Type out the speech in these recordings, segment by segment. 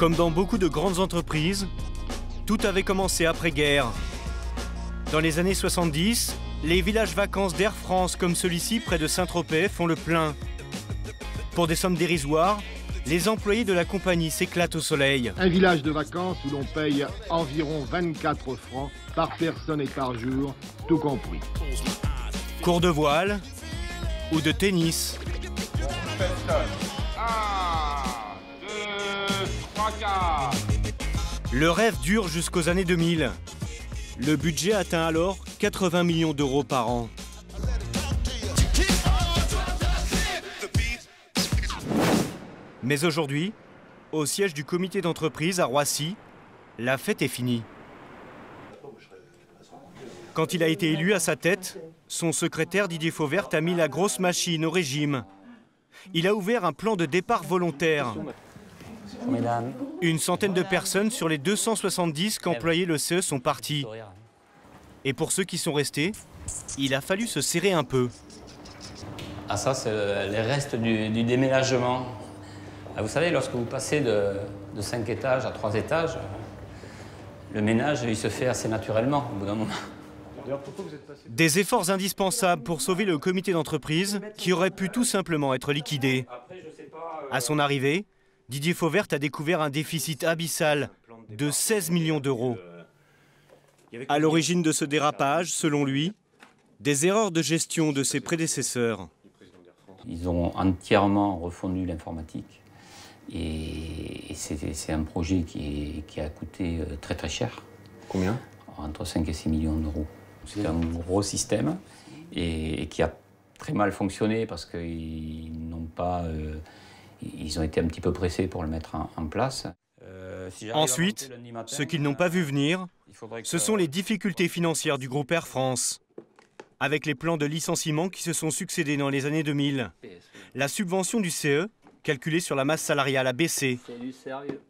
Comme dans beaucoup de grandes entreprises, tout avait commencé après-guerre. Dans les années 70, les villages vacances d'Air France comme celui-ci près de Saint-Tropez font le plein. Pour des sommes dérisoires, les employés de la compagnie s'éclatent au soleil. Un village de vacances où l'on paye environ 24 francs par personne et par jour, tout compris. Cours de voile ou de tennis. 1, 2, 3, 4. Le rêve dure jusqu'aux années 2000. Le budget atteint alors 80 millions d'euros par an. Mais aujourd'hui, au siège du comité d'entreprise à Roissy, la fête est finie. Quand il a été élu à sa tête, son secrétaire Didier Fauvert a mis la grosse machine au régime. Il a ouvert un plan de départ volontaire. Une centaine de personnes sur les 270 qu'employait le CE sont partis. Et pour ceux qui sont restés, il a fallu se serrer un peu. Ah ça, c'est les restes du déménagement. Vous savez, lorsque vous passez de 5 étages à 3 étages, le ménage, il se fait assez naturellement au bout d'un moment. Des efforts indispensables pour sauver le comité d'entreprise qui aurait pu tout simplement être liquidé. À son arrivée, Didier Fauvert a découvert un déficit abyssal de 16 millions d'euros. À l'origine de ce dérapage, selon lui, des erreurs de gestion de ses prédécesseurs. Ils ont entièrement refondu l'informatique. Et c'est un projet qui a coûté très très cher. Combien? Entre 5 et 6 millions d'euros. C'est un gros système et qui a très mal fonctionné parce qu'ils n'ont pas... ils ont été un petit peu pressés pour le mettre en place. Ensuite, ce qu'ils n'ont pas vu venir, ce sont les difficultés financières du groupe Air France. Avec les plans de licenciement qui se sont succédés dans les années 2000, la subvention du CE, calculée sur la masse salariale, a baissé. C'est du sérieux.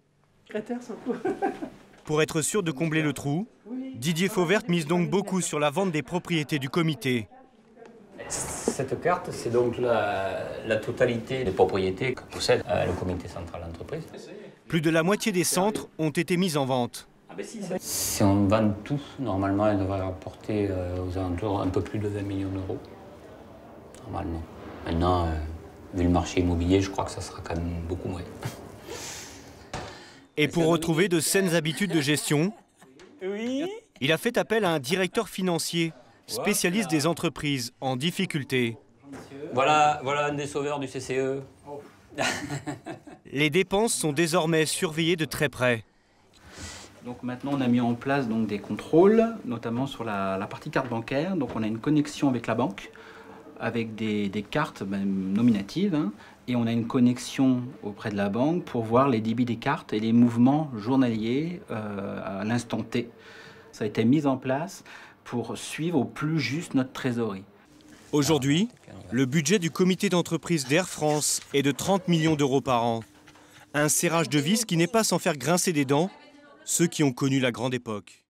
Pour être sûr de combler le trou, Didier Fauvert mise donc beaucoup sur la vente des propriétés du comité. Cette carte, c'est donc la totalité des propriétés que possède le comité central d'entreprise. Plus de la moitié des centres ont été mis en vente. Si on vend tout, normalement, elle devrait rapporter aux alentours un peu plus de 20 millions d'euros. Normalement. Maintenant, vu le marché immobilier, je crois que ça sera quand même beaucoup moins. Et pour retrouver de saines habitudes de gestion, il a fait appel à un directeur financier, spécialiste des entreprises en difficulté. Voilà un des sauveurs du CCE. Les dépenses sont désormais surveillées de très près. Donc maintenant, on a mis en place donc, des contrôles, notamment sur la partie carte bancaire. Donc on a une connexion avec la banque, avec des cartes nominatives, hein, et on a une connexion auprès de la banque pour voir les débits des cartes et les mouvements journaliers à l'instant T. Ça a été mis en place pour suivre au plus juste notre trésorerie. Aujourd'hui, le budget du comité d'entreprise d'Air France est de 30 millions d'euros par an. Un serrage de vis qui n'est pas sans faire grincer des dents ceux qui ont connu la grande époque.